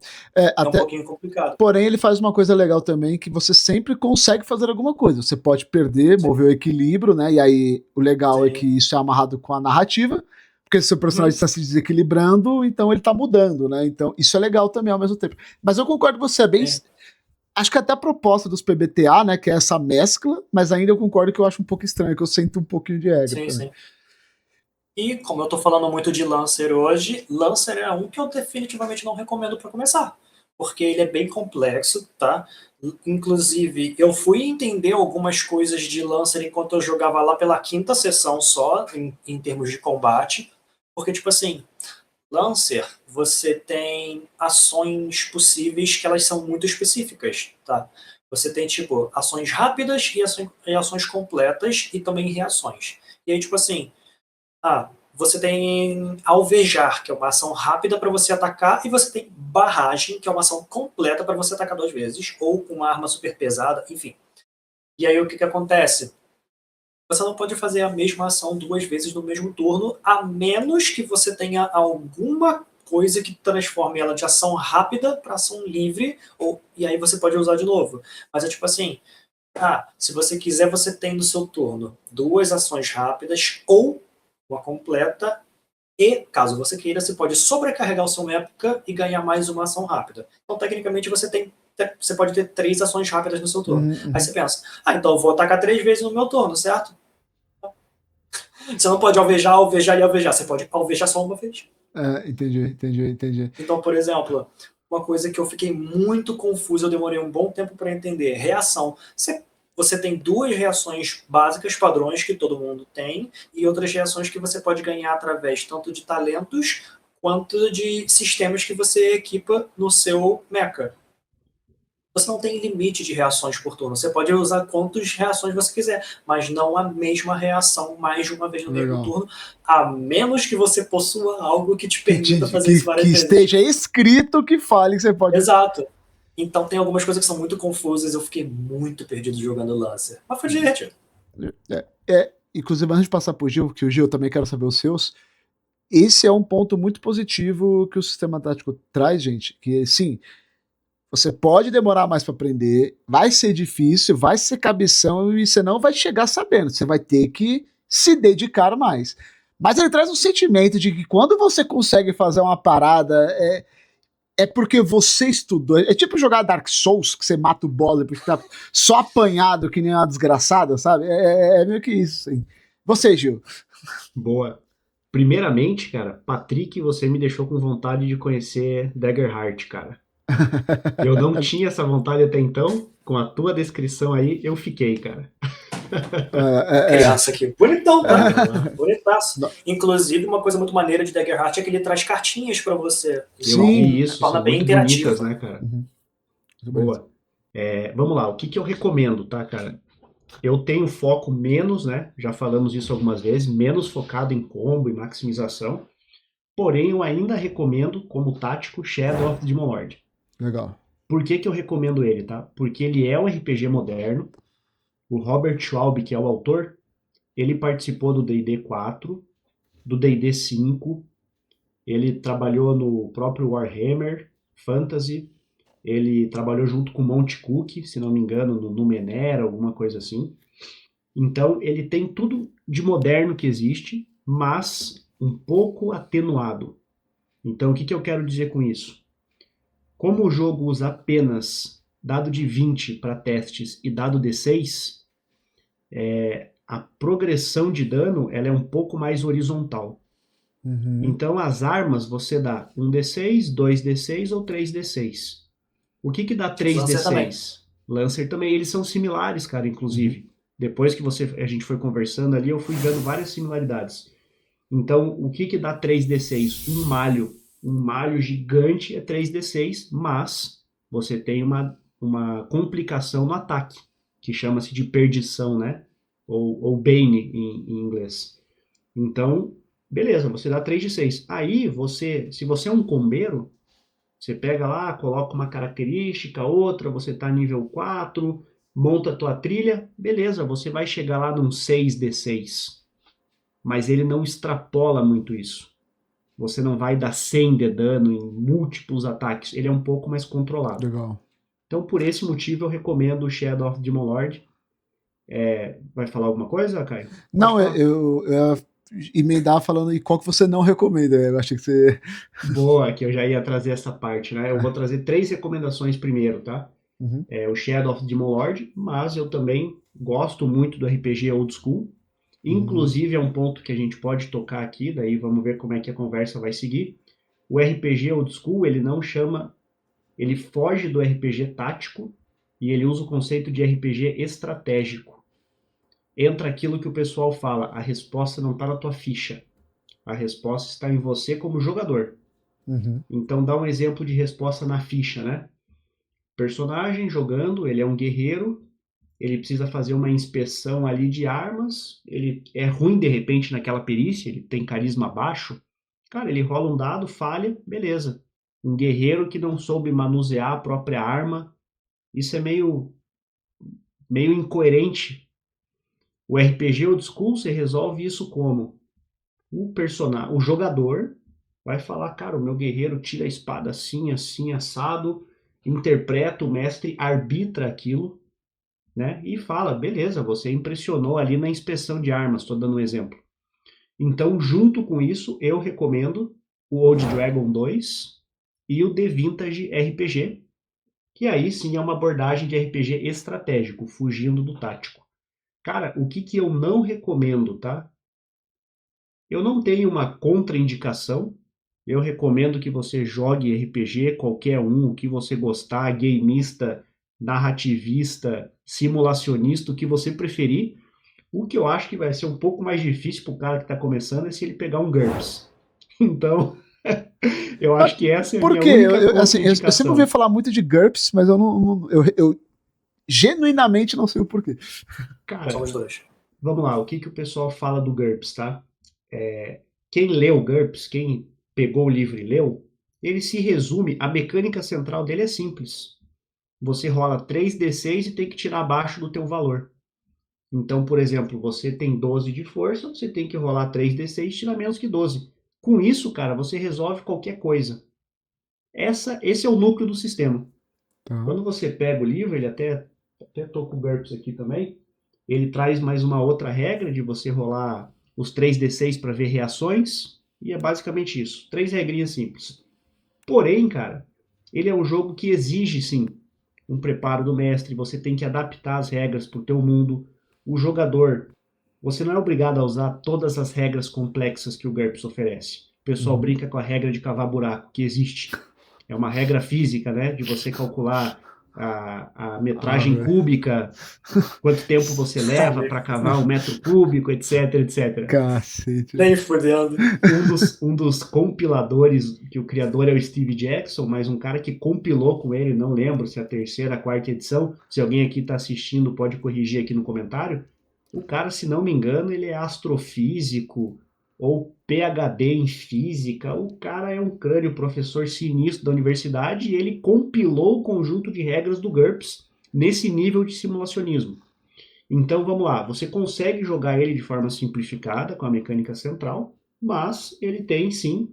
Um pouquinho complicado. Porém, ele faz uma coisa legal também, que você sempre consegue fazer alguma coisa. Você pode perder, mover o equilíbrio, né? E aí o legal é que isso é amarrado com a narrativa, porque se o personagem está se desequilibrando, então ele está mudando, né? Então isso é legal também ao mesmo tempo. Mas eu concordo com você, é bem... Acho que até a proposta dos PBTA, né, que é essa mescla, mas ainda eu concordo que eu acho um pouco estranho, que eu sinto um pouquinho de regra. Sim. E como eu tô falando muito de Lancer hoje, Lancer é um que eu definitivamente não recomendo para começar, porque ele é bem complexo, tá? Inclusive, eu fui entender algumas coisas de Lancer enquanto eu jogava lá pela 5ª sessão só, em termos de combate, porque, tipo assim, Lancer, você tem ações possíveis que elas são muito específicas, tá? Você tem, tipo, ações rápidas e ações completas e também reações. E aí, tipo assim, você tem alvejar, que é uma ação rápida para você atacar, e você tem barragem, que é uma ação completa para você atacar 2 vezes, ou com uma arma super pesada, enfim. E aí o que acontece? Você não pode fazer a mesma ação 2 vezes no mesmo turno, a menos que você tenha alguma coisa que transforme ela de ação rápida para ação livre, e aí você pode usar de novo. Mas é tipo assim, se você quiser, você tem no seu turno 2 ações rápidas ou uma completa, e caso você queira, você pode sobrecarregar o seu mecha e ganhar mais uma ação rápida. Então, tecnicamente, você pode ter 3 ações rápidas no seu turno. Aí você pensa, então eu vou atacar 3 vezes no meu turno, certo? Você não pode alvejar e alvejar. Você pode alvejar só uma vez. Entendi. Então, por exemplo, uma coisa que eu fiquei muito confuso, eu demorei um bom tempo para entender. Reação. Você tem duas reações básicas, padrões, que todo mundo tem, e outras reações que você pode ganhar através tanto de talentos quanto de sistemas que você equipa no seu mecha. Você não tem limite de reações por turno. Você pode usar quantas reações você quiser, mas não a mesma reação mais de uma vez no mesmo Legal. turno, a menos que você possua algo que te permita fazer isso Que várias vezes. esteja escrito que fale que você pode. Exato. Então tem algumas coisas que são muito confusas, eu fiquei muito perdido jogando Lancer. Mas foi divertido. Inclusive, antes de passar pro Gil, que o Gil eu também quero saber os seus, esse é um ponto muito positivo que o sistema tático traz, gente, que sim, você pode demorar mais para aprender, vai ser difícil, vai ser cabeção e você não vai chegar sabendo, você vai ter que se dedicar mais. Mas ele traz um sentimento de que quando você consegue fazer uma parada, é porque você estudou. É tipo jogar Dark Souls, que você mata o boss porque tá só apanhado que nem uma desgraçada, sabe? É meio que isso, assim. Você, Gil. Boa. Primeiramente, cara, Patrick, você me deixou com vontade de conhecer Daggerheart, cara. Eu não tinha essa vontade até então. Com a tua descrição aí, eu fiquei, cara. Criança aqui. Bonitão, tá? Bonitaço. Inclusive, uma coisa muito maneira de Daggerheart é que ele traz cartinhas pra você. Eu vi isso, torna são bem muito interativo. bonitas, né, cara? Boa. Vamos lá, o que eu recomendo, tá, cara? Eu tenho foco menos, né? Já falamos isso algumas vezes, menos focado em combo e maximização. Porém, eu ainda recomendo, como tático, Shadow of the Demon Lord. Legal. Por que eu recomendo ele, tá? Porque ele é um RPG moderno. O Robert Schwalbe, que é o autor, ele participou do D&D 4, do D&D 5, ele trabalhou no próprio Warhammer Fantasy, ele trabalhou junto com Monte Cook, se não me engano, no Numenera, alguma coisa assim. Então, ele tem tudo de moderno que existe, mas um pouco atenuado. Então, o que eu quero dizer com isso? Como o jogo usa apenas dado de 20 para testes e dado de 6, a progressão de dano ela é um pouco mais horizontal. Então, as armas você dá 1d6, 2d6 ou 3d6. O que dá 3d6? Lancer também. Lancer também. Eles são similares, cara, inclusive. Depois que a gente foi conversando ali, eu fui vendo várias similaridades. Então, o que dá 3d6? Um malho. Um malho gigante é 3d6, mas você tem uma complicação no ataque, que chama-se de perdição, né? Ou Bane em inglês. Então, beleza, você dá 3 de 6. Aí, se você é um combeiro, você pega lá, coloca uma característica, outra, você tá nível 4, monta a tua trilha, beleza, você vai chegar lá num 6d6. Mas ele não extrapola muito isso. Você não vai dar 100 de dano em múltiplos ataques, ele é um pouco mais controlado. Legal. Então, por esse motivo, eu recomendo o Shadow of the Demon Lord. Vai falar alguma coisa, Caio? Não, eu ia emendar falando e qual que você não recomenda. Eu achei que você. Boa, que eu já ia trazer essa parte, né? Eu vou trazer 3 recomendações primeiro, tá? O Shadow of the Demon Lord, mas eu também gosto muito do RPG Old School. Inclusive, é um ponto que a gente pode tocar aqui, daí vamos ver como é que a conversa vai seguir. O RPG Old School, ele foge do RPG tático e ele usa o conceito de RPG estratégico. Entra aquilo que o pessoal fala, a resposta não está na tua ficha. A resposta está em você como jogador. Então dá um exemplo de resposta na ficha, né? Personagem jogando, ele é um guerreiro, ele precisa fazer uma inspeção ali de armas, ele é ruim de repente naquela perícia, ele tem carisma baixo, cara, ele rola um dado, falha, beleza. Um guerreiro que não soube manusear a própria arma, isso é meio incoerente. O RPG Old School, você resolve isso como? O jogador vai falar, cara, o meu guerreiro tira a espada assim, assim, assado, interpreta, o mestre arbitra aquilo, né? E fala, beleza, você impressionou ali na inspeção de armas, estou dando um exemplo. Então, junto com isso, eu recomendo o Old Dragon 2 e o The Vintage RPG, que aí sim é uma abordagem de RPG estratégico, fugindo do tático. Cara, o que eu não recomendo, tá? Eu não tenho uma contraindicação, Eu recomendo que você jogue RPG, qualquer um, o que você gostar, gameista, narrativista, simulacionista, o que você preferir. O que eu acho que vai ser um pouco mais difícil para o cara que está começando é se ele pegar um GURPS. Então, eu Mas acho que essa é a por minha quê? única Assim, eu sempre ouvi contraindicação. falar muito de GURPS, mas eu genuinamente não sei o porquê. Cara, Somos dois. vamos lá, o que que o pessoal fala do GURPS, tá? Quem leu GURPS, quem pegou o livro e leu, ele se resume, a mecânica central dele é simples. Você rola 3d6 e tem que tirar abaixo do teu valor. Então, por exemplo, você tem 12 de força, você tem que rolar 3d6 e tirar menos que 12. Com isso, cara, você resolve qualquer coisa. Esse é o núcleo do sistema. Tá. Quando você pega o livro, ele até tô com o GURPS aqui também, ele traz mais uma outra regra de você rolar os 3d6 para ver reações, e é basicamente isso. 3 regrinhas simples. Porém, cara, ele é um jogo que exige, sim, um preparo do mestre, você tem que adaptar as regras para o teu mundo. O jogador, você não é obrigado a usar todas as regras complexas que o GURPS oferece. O pessoal Uhum. brinca com a regra de cavar buraco, que existe. É uma regra física, né, de você calcular a Ah, metragem velho. cúbica, quanto tempo você leva para cavar um metro cúbico, etc, etc. Cacete. Nem fudendo. Um dos compiladores, que o criador é o Steve Jackson, mas um cara que compilou com ele, não lembro se é a terceira, a quarta edição, se alguém aqui está assistindo pode corrigir aqui no comentário. O cara, se não me engano, ele é astrofísico ou PhD em física. O cara é um crânio, professor sinistro da universidade, e ele compilou o conjunto de regras do GURPS nesse nível de simulacionismo. Então vamos lá, você consegue jogar ele de forma simplificada com a mecânica central, mas ele tem sim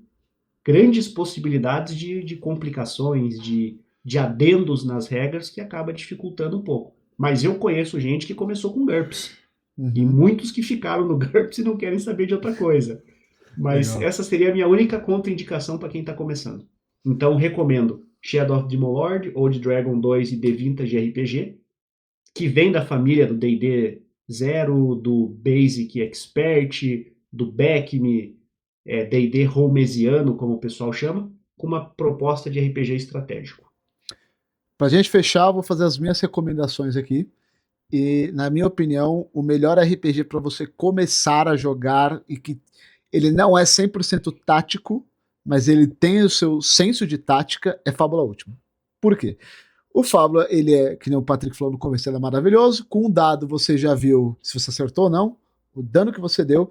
grandes possibilidades de complicações, de adendos nas regras que acaba dificultando um pouco. Mas eu conheço gente que começou com GURPS e Uhum. muitos que ficaram no GURPS e não querem saber de outra coisa. Mas Legal. essa seria a minha única contraindicação para quem está começando. Então recomendo Shadow of the Lord, Old Dragon 2 e The Vintage RPG, que vem da família do D&D Zero, do Basic Expert, do BECM, D&D Holmesiano, como o pessoal chama, com uma proposta de RPG estratégico. Pra gente fechar, vou fazer as minhas recomendações aqui. E, na minha opinião, o melhor RPG para você começar a jogar e que ele não é 100% tático, mas ele tem o seu senso de tática, é Fábula Última. Por quê? O Fábula, ele é, que nem o Patrick falou no começo, ele é maravilhoso. Com um dado, você já viu se você acertou ou não, o dano que você deu.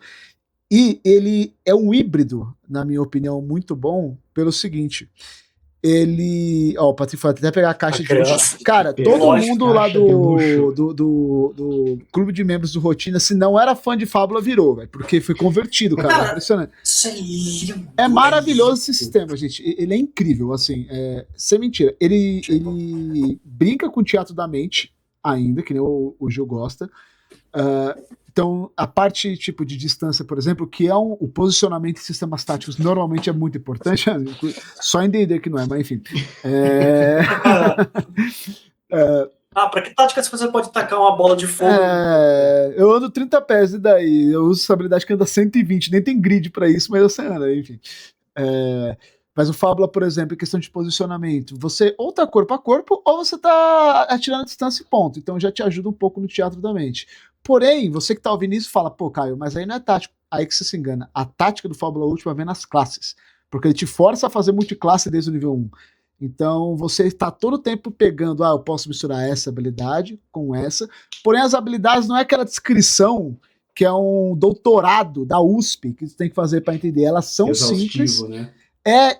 E ele é um híbrido, na minha opinião, muito bom, pelo seguinte. Ele. Ó, o Patrick foi até pegar a A caixa de luxo. criança. Cara, todo Lógico. mundo lá Caixa de luxo. do clube de membros do Rotina, se não era fã de Fábula, virou, velho. Porque foi convertido, cara. É Cara, impressionante. isso é lindo. É maravilhoso esse lindo. sistema, gente. Ele é incrível, assim. Sem mentira. Ele brinca com o teatro da mente, ainda, que nem o Gil gosta. Então, a parte tipo de distância, por exemplo, que é o posicionamento em sistemas táticos, normalmente é muito importante. Só em D&D que não é, mas enfim. Pra que tática você pode tacar uma bola de fogo? Eu ando 30 pés e daí eu uso essa habilidade que anda 120, nem tem grid pra isso, mas você anda, enfim. Mas o Fábula, por exemplo, em questão de posicionamento, você ou tá corpo a corpo ou você tá atirando a distância e ponto. Então já te ajuda um pouco no teatro da mente. Porém, você que tá ouvindo isso fala, pô, Caio, mas aí não é tático. Aí que você se engana. A tática do Fábula Última vem nas classes. Porque ele te força a fazer multiclasse desde o nível 1. Então você está todo o tempo pegando, eu posso misturar essa habilidade com essa. Porém, as habilidades não é aquela descrição que é um doutorado da USP que você tem que fazer para entender. Elas são Exaustivo, simples. né?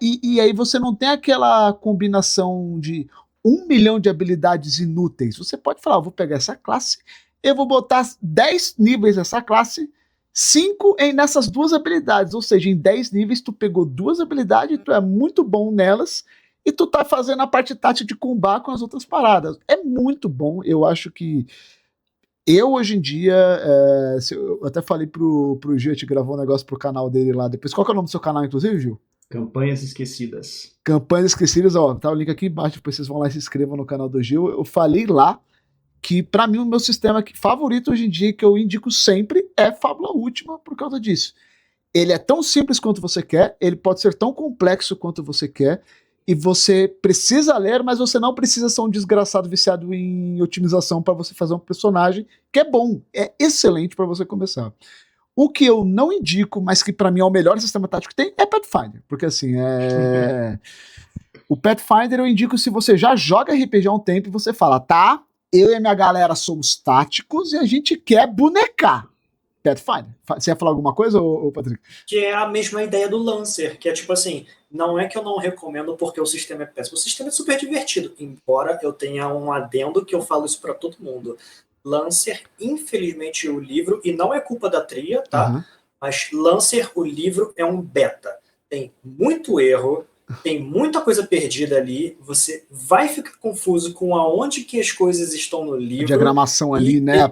E aí você não tem aquela combinação de 1 milhão de habilidades inúteis. Você pode falar, vou pegar essa classe, eu vou botar 10 níveis dessa classe, 5 nessas duas habilidades. Ou seja, em 10 níveis tu pegou duas habilidades, tu é muito bom nelas, e tu tá fazendo a parte tática de combate com as outras paradas. É muito bom, eu acho que eu, hoje em dia, eu até falei pro Gil, a gente gravou um negócio pro canal dele lá depois. Qual que é o nome do seu canal, inclusive, Gil? Campanhas Esquecidas. Campanhas Esquecidas, ó, tá o link aqui embaixo, depois vocês vão lá e se inscrevam no canal do Gil. Eu falei lá que, pra mim, o meu sistema favorito hoje em dia, que eu indico sempre, é Fábula Última, por causa disso. ele é tão simples quanto você quer, ele pode ser tão complexo quanto você quer, e você precisa ler, mas você não precisa ser um desgraçado viciado em otimização para você fazer um personagem que é bom, é excelente para você começar. O que eu não indico, mas que para mim é o melhor sistema tático que tem, é Pathfinder, porque assim, o Pathfinder eu indico se você já joga RPG há um tempo e você fala, tá, eu e a minha galera somos táticos e a gente quer bonecar. Pathfinder. Você ia falar alguma coisa, ô Patrick? Que é a mesma ideia do Lancer, que é tipo assim, não é que eu não recomendo porque o sistema é péssimo, o sistema é super divertido, embora eu tenha um adendo que eu falo isso para todo mundo. Lancer, infelizmente, o livro, e não é culpa da tria, tá? Mas Lancer, o livro, é um beta. Tem muito erro, tem muita coisa perdida ali, você vai ficar confuso com aonde que as coisas estão no livro. A diagramação ali, né?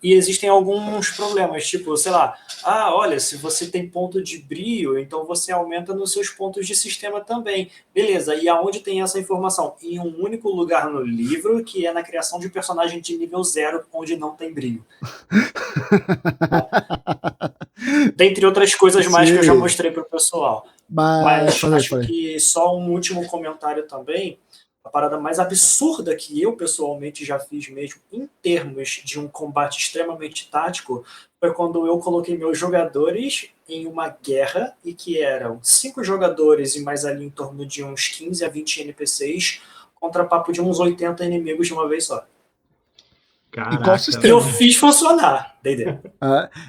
E existem alguns problemas, tipo, sei lá, olha, se você tem ponto de brio, então você aumenta nos seus pontos de sistema também. Beleza, e aonde tem essa informação? Em um único lugar no livro, que é na criação de personagem de nível 0, onde não tem brio. Dentre outras coisas mais que eu já mostrei para o pessoal. Mas acho que só um último comentário também. A parada mais absurda que eu pessoalmente já fiz mesmo em termos de um combate extremamente tático foi quando eu coloquei meus jogadores em uma guerra e que eram 5 jogadores e mais ali em torno de uns 15 a 20 NPCs contra papo de uns 80 inimigos de uma vez só. Caraca, e qual sistema? E eu fiz funcionar, D&D.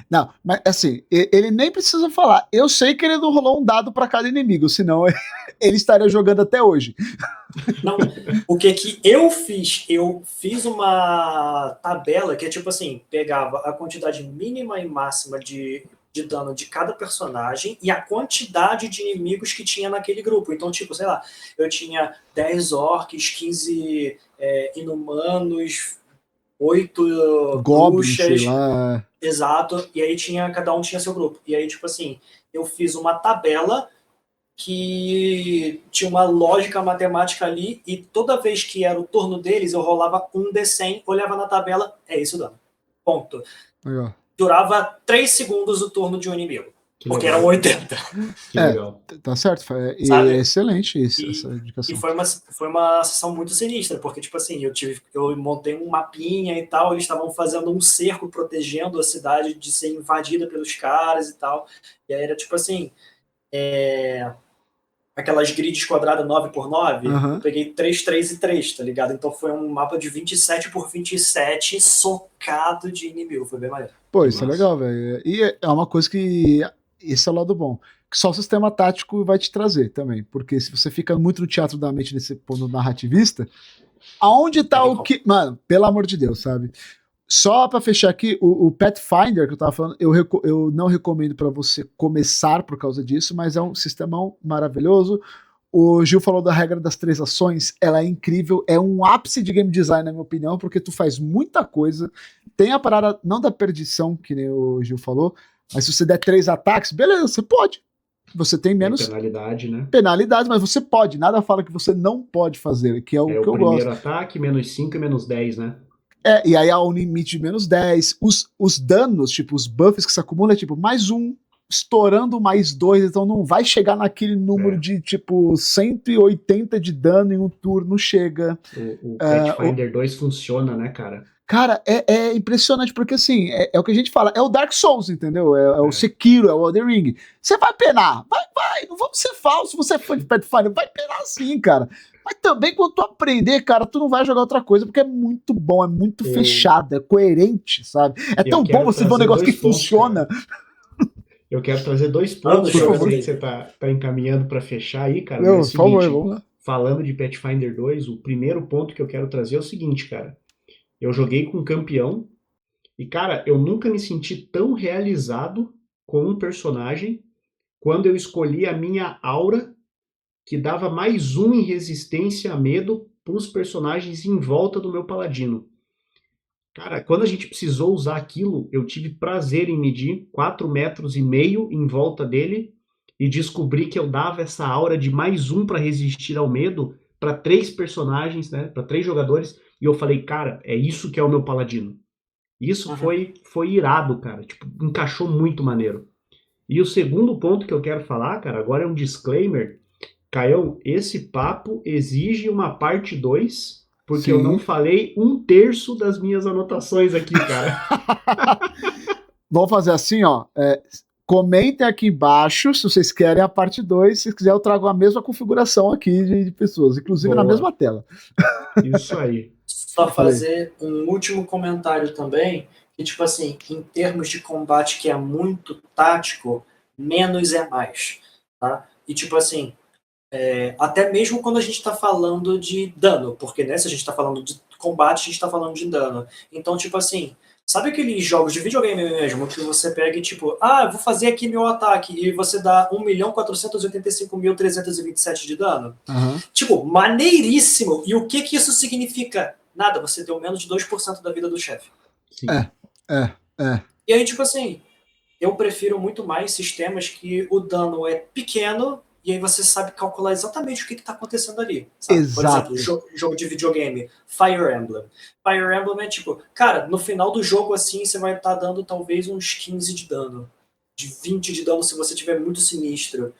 Não, mas assim, ele nem precisa falar. Eu sei que ele não rolou um dado para cada inimigo, senão ele estaria jogando até hoje. Não, o que eu fiz? Eu fiz uma tabela que é tipo assim, pegava a quantidade mínima e máxima de dano de cada personagem e a quantidade de inimigos que tinha naquele grupo. Então, tipo, sei lá, eu tinha 10 orcs, 15 inumanos, 8 goblins, bruxas, sei lá. Exato, e aí cada um tinha seu grupo. E aí, tipo assim, eu fiz uma tabela que tinha uma lógica matemática ali, e toda vez que era o turno deles, eu rolava um D100, olhava na tabela, é isso o dano. Ponto. Legal. Durava 3 segundos o turno de um inimigo. Porque eram 80. Que legal. Tá certo. E é excelente isso, essa indicação. E foi uma sessão muito sinistra, porque, tipo assim, eu montei um mapinha e tal, eles estavam fazendo um cerco protegendo a cidade de ser invadida pelos caras e tal. E aí era, tipo assim, aquelas grids quadradas 9x9, eu peguei 3, 3 e 3, tá ligado? Então foi um mapa de 27x27 socado de inimigo, foi bem maneiro. Pô, isso é legal, velho. E é uma coisa que... Esse é o lado bom. Que só o sistema tático vai te trazer também. Porque se você fica muito no teatro da mente nesse ponto narrativista, aonde tá o que... Mano, pelo amor de Deus, sabe? Só pra fechar aqui, o Pathfinder que eu tava falando, eu não recomendo pra você começar por causa disso, mas é um sistemão maravilhoso. O Gil falou da regra das 3 ações, ela é incrível, é um ápice de game design, na minha opinião, porque tu faz muita coisa. Tem a parada, não da perdição, que nem o Gil falou, mas se você der 3 ataques, beleza, você pode. Você tem menos penalidade, né? Penalidade, mas você pode. Nada fala que você não pode fazer, que é o que eu gosto. O primeiro ataque, menos 5 e menos 10, né? E aí há um limite de menos 10. Os danos, tipo, os buffs que se acumulam é tipo mais 1, estourando mais 2, então não vai chegar naquele número de tipo 180 de dano em um turno, chega. O Pathfinder 2 funciona, né, cara? Cara, é impressionante, porque assim, é o que a gente fala, é o Dark Souls, entendeu? É o Sekiro, é o Elden Ring. Você vai penar, vai, não vamos ser falso, você é fã de Pathfinder, vai penar sim, cara. Mas também quando tu aprender, cara, tu não vai jogar outra coisa, porque é muito bom, é muito fechado, é coerente, sabe? É tão bom você ver um negócio que funciona. Cara. Eu quero trazer 2 pontos que você tá encaminhando para fechar aí, cara. Não, por favor, vamos lá. Falando de Pathfinder 2, o primeiro ponto que eu quero trazer é o seguinte, cara. Eu joguei com um campeão e, cara, eu nunca me senti tão realizado com um personagem quando eu escolhi a minha aura, que dava mais 1 em resistência a medo para os personagens em volta do meu paladino. Cara, quando a gente precisou usar aquilo, eu tive prazer em medir 4,5 metros em volta dele e descobri que eu dava essa aura de mais 1 para resistir ao medo para 3 personagens, né, para 3 jogadores, e eu falei, cara, é isso que é o meu paladino. Isso foi irado, cara, tipo, encaixou muito maneiro. E o segundo ponto que eu quero falar, cara, agora é um disclaimer. Caião, esse papo exige uma parte 2, porque eu não Sim. falei 1/3 das minhas anotações aqui, cara. Vamos fazer assim, ó. Comentem aqui embaixo se vocês querem a parte 2. Se quiser, eu trago a mesma configuração aqui de pessoas, inclusive na Boa. mesma tela. Isso aí. Só fazer um último comentário também, que tipo assim, em termos de combate que é muito tático, menos é mais, tá? E tipo assim, até mesmo quando a gente está falando de dano, porque né, se a gente está falando de combate, a gente está falando de dano. Então, tipo assim, sabe aqueles jogos de videogame mesmo, que você pega e tipo, vou fazer aqui meu ataque, e você dá 1.485.327 de dano? Uhum. Tipo, maneiríssimo! E o que isso significa? Nada, você deu menos de 2% da vida do chefe. Sim. E aí, tipo assim, eu prefiro muito mais sistemas que o dano é pequeno e aí você sabe calcular exatamente o que está acontecendo ali. Sabe? Exato. Por exemplo, jogo de videogame, Fire Emblem. Fire Emblem é tipo, cara, no final do jogo assim você vai estar dando talvez uns 15 de dano. De 20 de dano se você tiver muito sinistro.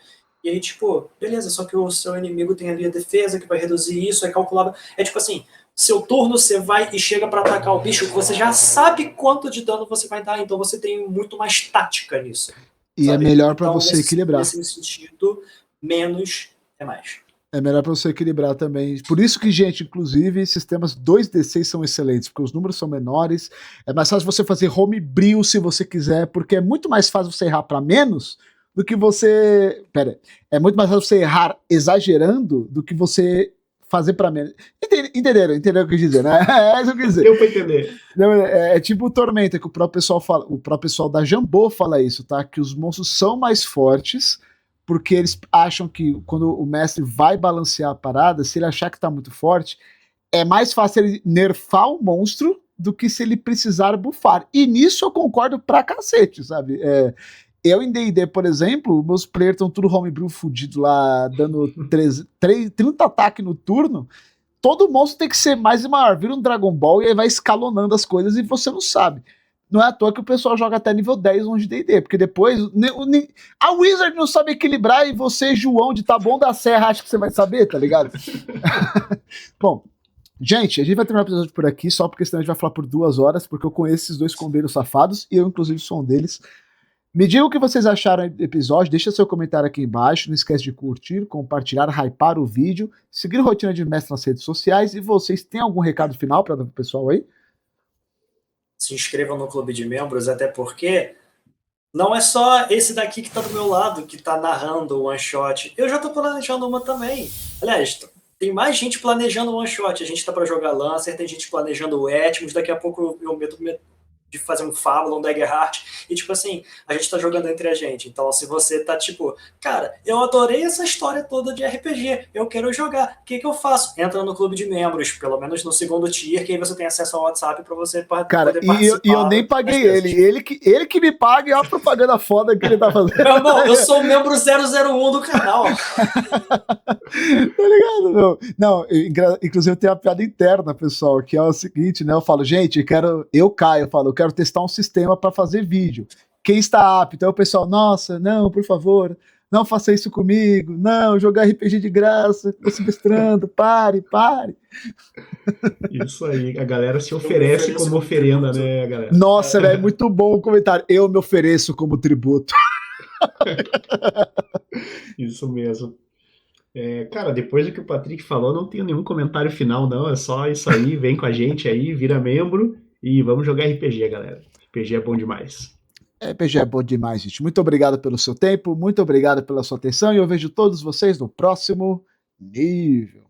E aí, tipo, beleza, só que o seu inimigo tem ali a defesa que vai reduzir isso, é calculável. É tipo assim, seu turno você vai e chega para atacar o bicho, você já sabe quanto de dano você vai dar, então você tem muito mais tática nisso. E sabe? é melhor para Então, você equilibrar. Nesse sentido, menos é mais. É melhor para você equilibrar também. Por isso que, gente, inclusive, sistemas 2D6 são excelentes, porque os números são menores. É mais fácil você fazer homebrew se você quiser, porque é muito mais fácil você errar para menos do que você. É muito mais fácil você errar exagerando do que você fazer para menos. Entenderam o que eu quis dizer, né? É isso que eu quis dizer. Deu pra entender. É tipo o Tormenta, que o próprio pessoal fala, o próprio pessoal da Jambô fala isso, tá? Que os monstros são mais fortes porque eles acham que quando o mestre vai balancear a parada, se ele achar que tá muito forte, é mais fácil ele nerfar o monstro do que se ele precisar bufar. E nisso eu concordo pra cacete, sabe? Eu em D&D, por exemplo, meus players estão tudo homebrew fudido lá, dando 30 ataques no turno. Todo monstro tem que ser mais e maior. Vira um Dragon Ball e aí vai escalonando as coisas e você não sabe. Não é à toa que o pessoal joga até nível 10 longe de D&D, porque depois a Wizard não sabe equilibrar e você, João, de Taboão da Serra, acha que você vai saber, tá ligado? Bom, gente, a gente vai terminar o episódio por aqui, só porque senão a gente vai falar por 2 horas, porque eu conheço esses dois conveiros safados e eu, inclusive, sou um deles. Me diga o que vocês acharam do episódio, deixa seu comentário aqui embaixo, não esquece de curtir, compartilhar, hypar o vídeo, seguir a Rotina de Mestre nas redes sociais, e vocês têm algum recado final para o pessoal aí? Se inscrevam no clube de membros, até porque não é só esse daqui que tá do meu lado, que tá narrando o one shot. Eu já tô planejando uma também. Aliás, tem mais gente planejando o one shot. A gente tá para jogar Lancer, tem gente planejando o Etmos, daqui a pouco eu meto de fazer um Fábula, um Daggerheart, e tipo assim, a gente tá jogando entre a gente. Então, se você tá tipo, cara, eu adorei essa história toda de RPG, eu quero jogar, o que eu faço? Entra no clube de membros, pelo menos no segundo tier, que aí você tem acesso ao WhatsApp pra você Cara, poder participar. E eu nem paguei ele que me paga e olha a propaganda foda que ele tá fazendo. Meu irmão, eu sou o membro 001 do canal. Tá ligado, meu? Não, inclusive tem uma piada interna, pessoal, que é o seguinte, né? Eu falo, gente, eu quero testar um sistema para fazer vídeo. Quem está apto? Então o pessoal, nossa, não, por favor, não faça isso comigo, não, jogar RPG de graça, tô se mestrando, pare. Isso aí, a galera se oferece como oferenda, né, galera? Nossa, velho, muito bom o comentário. Eu me ofereço como tributo. Isso mesmo. Cara, depois do que o Patrick falou, não tenho nenhum comentário final, não. É só isso aí. Vem com a gente aí, vira membro e vamos jogar RPG, galera. RPG é bom demais. RPG é bom demais, gente. Muito obrigado pelo seu tempo, muito obrigado pela sua atenção e eu vejo todos vocês no próximo nível.